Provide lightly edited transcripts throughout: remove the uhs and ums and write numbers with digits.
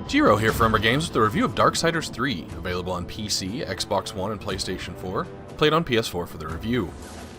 Jiro here for Umbra Games with a review of Darksiders 3, available on PC, Xbox One, and PlayStation 4, played on PS4 for the review.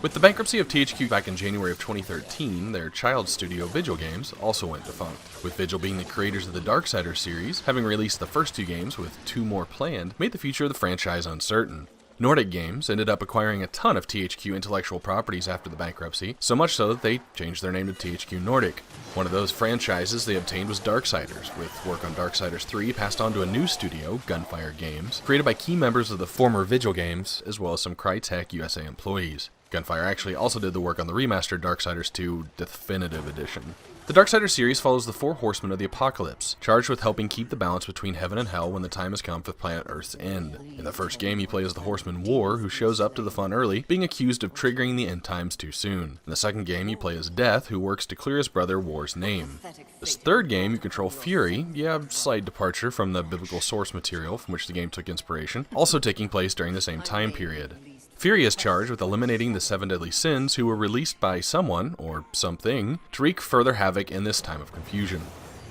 With the bankruptcy of THQ back in January of 2013, their child studio Vigil Games also went defunct. With Vigil being the creators of the Darksiders series, having released the first two games with two more planned, made the future of the franchise uncertain. Nordic Games ended up acquiring a ton of THQ intellectual properties after the bankruptcy, so much so that they changed their name to THQ Nordic. One of those franchises they obtained was Darksiders, with work on Darksiders 3 passed on to a new studio, Gunfire Games, created by key members of the former Vigil Games, as well as some Crytek USA employees. Gunfire actually also did the work on the remastered Darksiders 2 Definitive Edition. The Darksiders series follows the four horsemen of the apocalypse, charged with helping keep the balance between heaven and hell when the time has come for planet Earth's end. In the first game, you play as the horseman War, who shows up to the fun early, being accused of triggering the end times too soon. In the second game, you play as Death, who works to clear his brother War's name. This third game, you control Fury, slight departure from the biblical source material from which the game took inspiration, also taking place during the same time period. Fury is charged with eliminating the seven deadly sins who were released by someone, or something, to wreak further havoc in this time of confusion.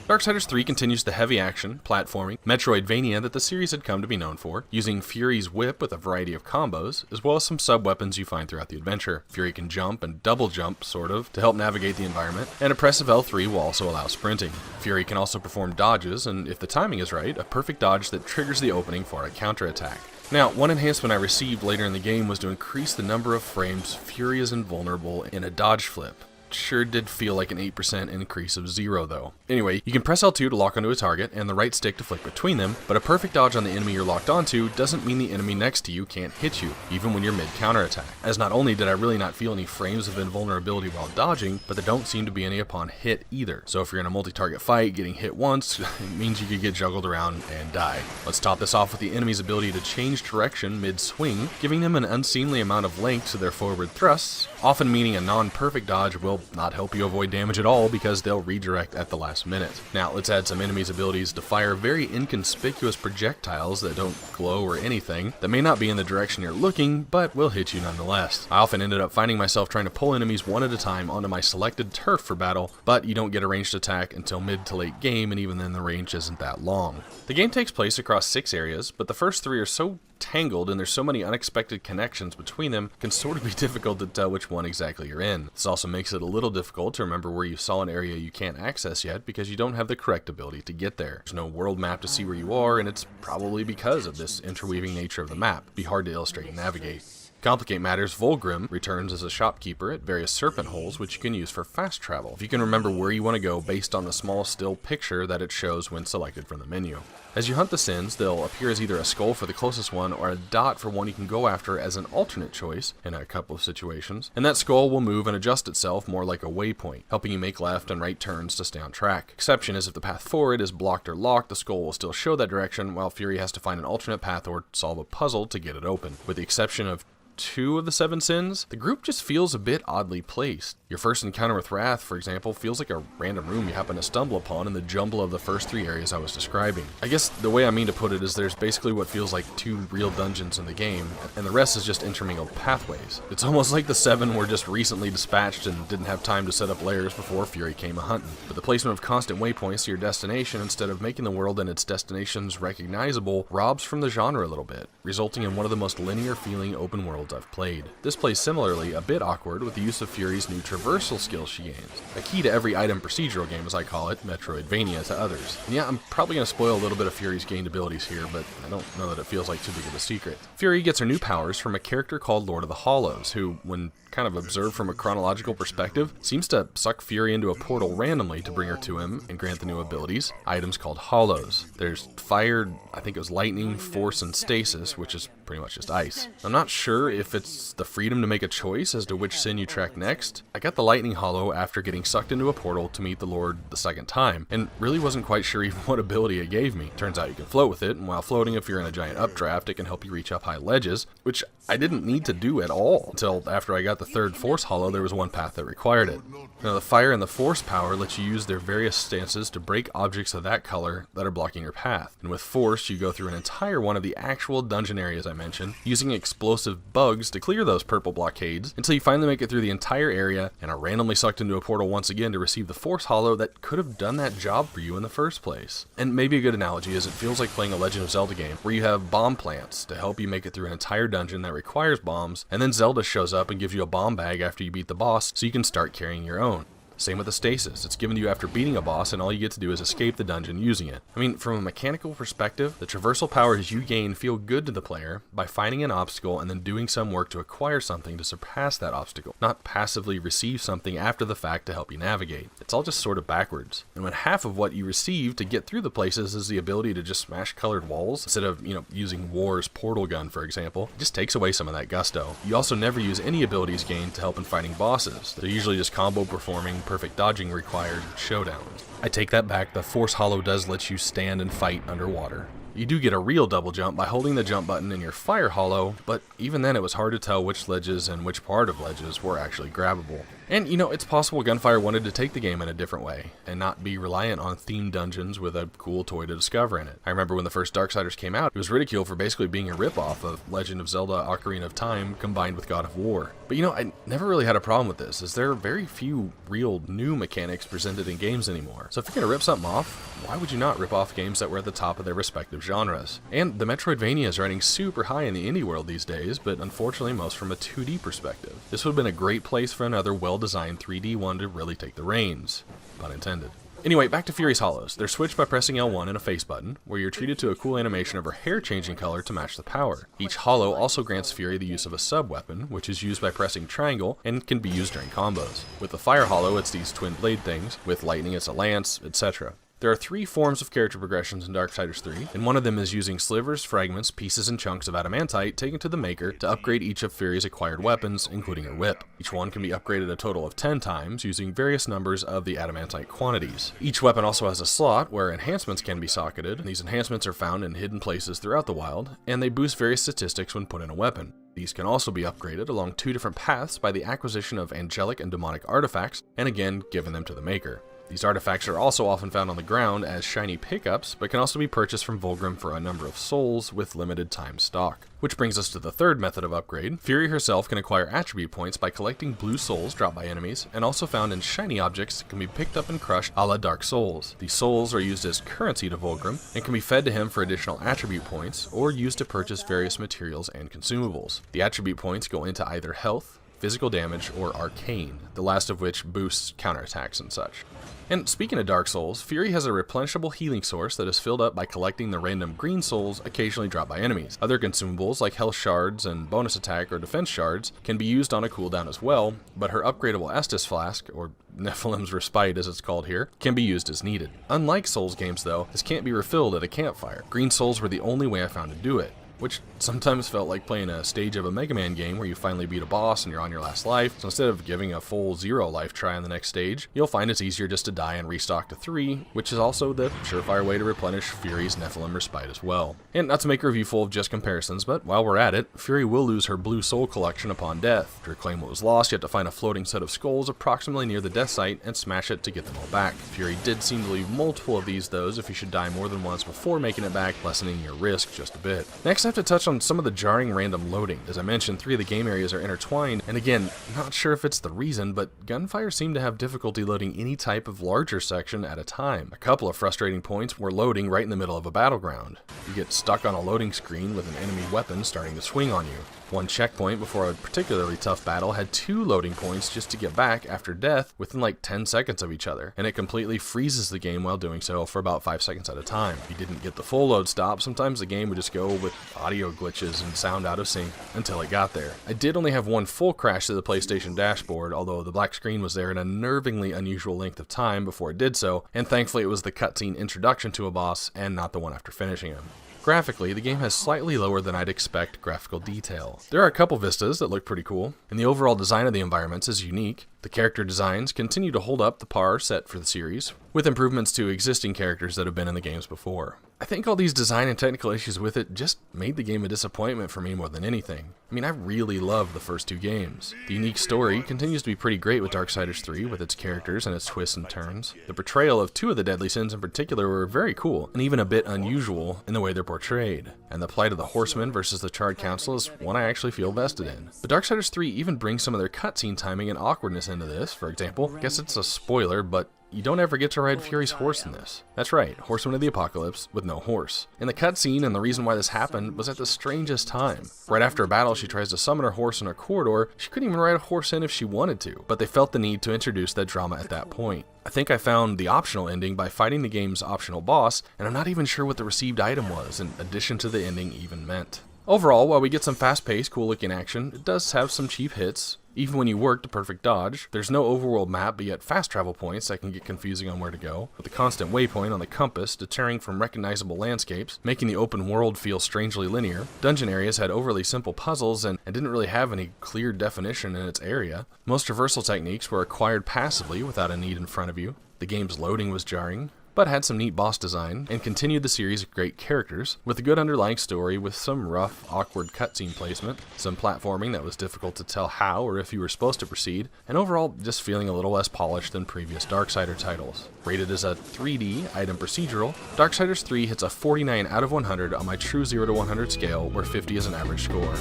Darksiders 3 continues the heavy action, platforming, Metroidvania that the series had come to be known for, using Fury's whip with a variety of combos, as well as some sub-weapons you find throughout the adventure. Fury can jump and double jump, sort of, to help navigate the environment, and a press of L3 will also allow sprinting. Fury can also perform dodges, and if the timing is right, a perfect dodge that triggers the opening for a counterattack. Now, one enhancement I received later in the game was to increase the number of frames Fury is invulnerable in a dodge flip. Sure did feel like an 8% increase of 0 though. Anyway, you can press L2 to lock onto a target and the right stick to flick between them, but a perfect dodge on the enemy you're locked onto doesn't mean the enemy next to you can't hit you, even when you're mid-counterattack. As not only did I really not feel any frames of invulnerability while dodging, but there don't seem to be any upon hit either. So if you're in a multi-target fight, getting hit once, it means you could get juggled around and die. Let's top this off with the enemy's ability to change direction mid-swing, giving them an unseemly amount of length to their forward thrusts, often meaning a non-perfect dodge will not help you avoid damage at all because they'll redirect at the last minute. Now let's add some enemies' abilities to fire very inconspicuous projectiles that don't glow or anything, that may not be in the direction you're looking, but will hit you nonetheless. I often ended up finding myself trying to pull enemies one at a time onto my selected turf for battle, but you don't get a ranged attack until mid to late game, and even then the range isn't that long. The game takes place across 6 areas, but the first 3 are so tangled and there's so many unexpected connections between them, it can sort of be difficult to tell which one exactly you're in. This also makes it a little difficult to remember where you saw an area you can't access yet because you don't have the correct ability to get there. There's no world map to see where you are, and it's probably because of this interweaving nature of the map. It'd be hard to illustrate and navigate. Complicate matters, Volgrim returns as a shopkeeper at various serpent holes which you can use for fast travel, if you can remember where you want to go based on the small still picture that it shows when selected from the menu. As you hunt the sins, they'll appear as either a skull for the closest one or a dot for one you can go after as an alternate choice in a couple of situations, and that skull will move and adjust itself more like a waypoint, helping you make left and right turns to stay on track. Exception is if the path forward is blocked or locked, the skull will still show that direction, while Fury has to find an alternate path or solve a puzzle to get it open. With the exception of 2 of the 7 sins, the group just feels a bit oddly placed. Your first encounter with Wrath, for example, feels like a random room you happen to stumble upon in the jumble of the first 3 areas I was describing. I guess the way I mean to put it is there's basically what feels like 2 real dungeons in the game, and the rest is just intermingled pathways. It's almost like the 7 were just recently dispatched and didn't have time to set up layers before Fury came a-hunting. But the placement of constant waypoints to your destination instead of making the world and its destinations recognizable robs from the genre a little bit, resulting in one of the most linear feeling open worlds I've played. This plays similarly a bit awkward with the use of Fury's new traversal skill she gains, a key to every item procedural game as I call it, Metroidvania to others. And yeah, I'm probably going to spoil a little bit of Fury's gained abilities here, but I don't know that it feels like too big of a secret. Fury gets her new powers from a character called Lord of the Hollows, who, when kind of observed from a chronological perspective, seems to suck Fury into a portal randomly to bring her to him and grant the new abilities, items called Hollows. There's fire, I think it was lightning, force, and stasis, which is pretty much just ice. I'm not sure if it's the freedom to make a choice as to which sin you track next. I got the lightning hollow after getting sucked into a portal to meet the Lord the second time, and really wasn't quite sure even what ability it gave me. Turns out you can float with it, and while floating, if you're in a giant updraft, it can help you reach up high ledges, which I didn't need to do at all until after I got the third force hollow. There was one path that required it. Now the fire and the force power lets you use their various stances to break objects of that color that are blocking your path, and with force you go through an entire one of the actual dungeon areas I mentioned, using explosive bow bugs to clear those purple blockades until you finally make it through the entire area and are randomly sucked into a portal once again to receive the Force Hollow that could have done that job for you in the first place. And maybe a good analogy is it feels like playing a Legend of Zelda game where you have bomb plants to help you make it through an entire dungeon that requires bombs, and then Zelda shows up and gives you a bomb bag after you beat the boss so you can start carrying your own. Same with the stasis. It's given to you after beating a boss, and all you get to do is escape the dungeon using it. I mean, from a mechanical perspective, the traversal powers you gain feel good to the player by finding an obstacle and then doing some work to acquire something to surpass that obstacle, not passively receive something after the fact to help you navigate. It's all just sort of backwards. And when half of what you receive to get through the places is the ability to just smash colored walls, instead of, using War's portal gun, for example, it just takes away some of that gusto. You also never use any abilities gained to help in fighting bosses. They're usually just combo performing, perfect dodging required showdowns. I take that back, the Force Hollow does let you stand and fight underwater. You do get a real double jump by holding the jump button in your Fire Hollow, but even then it was hard to tell which ledges and which part of ledges were actually grabbable. And it's possible Gunfire wanted to take the game in a different way, and not be reliant on themed dungeons with a cool toy to discover in it. I remember when the first Darksiders came out, it was ridiculed for basically being a ripoff of Legend of Zelda Ocarina of Time combined with God of War. But I never really had a problem with this, as there are very few real new mechanics presented in games anymore. So if you're gonna rip something off, why would you not rip off games that were at the top of their respective genres? And the Metroidvania is running super high in the indie world these days, but unfortunately most from a 2D perspective. This would have been a great place for another well-designed 3D one to really take the reins. Pun intended. Anyway, back to Fury's Hollows. They're switched by pressing L1 and a face button, where you're treated to a cool animation of her hair changing color to match the power. Each Hollow also grants Fury the use of a sub-weapon, which is used by pressing triangle and can be used during combos. With the Fire Hollow, it's these twin blade things. With lightning, it's a lance, etc. There are 3 forms of character progressions in Darksiders 3, and one of them is using slivers, fragments, pieces, and chunks of adamantite taken to the Maker to upgrade each of Fury's acquired weapons, including her whip. Each one can be upgraded a total of 10 times using various numbers of the adamantite quantities. Each weapon also has a slot where enhancements can be socketed, and these enhancements are found in hidden places throughout the wild, and they boost various statistics when put in a weapon. These can also be upgraded along 2 different paths by the acquisition of angelic and demonic artifacts, and again, giving them to the Maker. These artifacts are also often found on the ground as shiny pickups, but can also be purchased from Vulgrim for a number of souls with limited time stock. Which brings us to the third method of upgrade. Fury herself can acquire attribute points by collecting blue souls dropped by enemies, and also found in shiny objects that can be picked up and crushed a la Dark Souls. These souls are used as currency to Vulgrim, and can be fed to him for additional attribute points, or used to purchase various materials and consumables. The attribute points go into either health, physical damage, or arcane, the last of which boosts counterattacks and such. And speaking of Dark Souls, Fury has a replenishable healing source that is filled up by collecting the random green souls occasionally dropped by enemies. Other consumables like health shards and bonus attack or defense shards can be used on a cooldown as well, but her upgradable Estus Flask, or Nephilim's Respite as it's called here, can be used as needed. Unlike Souls games though, this can't be refilled at a campfire. Green souls were the only way I found to do it, which sometimes felt like playing a stage of a Mega Man game where you finally beat a boss and you're on your last life. So instead of giving a full 0 life try on the next stage, you'll find it's easier just to die and restock to 3, which is also the surefire way to replenish Fury's Nephilim Respite as well. And not to make a review full of just comparisons, but while we're at it, Fury will lose her blue soul collection upon death. To reclaim what was lost, you have to find a floating set of skulls approximately near the death site and smash it to get them all back. Fury did seem to leave multiple of these though, if you should die more than once before making it back, lessening your risk just a bit. Next, I have to touch on some of the jarring random loading. As I mentioned, 3 of the game areas are intertwined, and again, not sure if it's the reason, but Gunfire seemed to have difficulty loading any type of larger section at a time. A couple of frustrating points were loading right in the middle of a battleground. You get stuck on a loading screen with an enemy weapon starting to swing on you. One checkpoint before a particularly tough battle had 2 loading points just to get back after death within like 10 seconds of each other, and it completely freezes the game while doing so for about 5 seconds at a time. If you didn't get the full load stop, sometimes the game would just go with audio glitches and sound out of sync until it got there. I did only have one full crash to the PlayStation dashboard, although the black screen was there in a nervingly unusual length of time before it did so, and thankfully it was the cutscene introduction to a boss and not the one after finishing him. Graphically, the game has slightly lower than I'd expect graphical detail. There are a couple vistas that look pretty cool, and the overall design of the environments is unique. The character designs continue to hold up the par set for the series, with improvements to existing characters that have been in the games before. I think all these design and technical issues with it just made the game a disappointment for me more than anything. I mean, I really loved the first 2 games. The unique story continues to be pretty great with Darksiders 3 with its characters and its twists and turns. The portrayal of 2 of the deadly sins in particular were very cool, and even a bit unusual in the way they're portrayed. And the plight of the horseman versus the charred council is one I actually feel vested in. But Darksiders 3 even brings some of their cutscene timing and awkwardness into this. For example, I guess it's a spoiler, but you don't ever get to ride Fury's horse in this. That's right, Horseman of the Apocalypse with no horse. In the cutscene, and the reason why this happened was at the strangest time. Right after a battle, she tries to summon her horse in a corridor. She couldn't even ride a horse in if she wanted to, but they felt the need to introduce that drama at that point. I think I found the optional ending by fighting the game's optional boss, and I'm not even sure what the received item was in addition to the ending even meant. Overall, while we get some fast-paced, cool-looking action, it does have some cheap hits. Even when you work the perfect dodge, there's no overworld map, but yet fast travel points that can get confusing on where to go, with a constant waypoint on the compass deterring from recognizable landscapes, making the open world feel strangely linear. Dungeon areas had overly simple puzzles and didn't really have any clear definition in its area. Most traversal techniques were acquired passively without a need in front of you. The game's loading was jarring, but had some neat boss design, and continued the series of great characters, with a good underlying story with some rough, awkward cutscene placement, some platforming that was difficult to tell how or if you were supposed to proceed, and overall just feeling a little less polished than previous Darksider titles. Rated as a 3D item procedural, Darksiders 3 hits a 49 out of 100 on my true 0 to 100 scale, where 50 is an average score.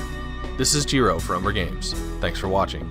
This is Jiro for Umbra Games. Thanks for watching.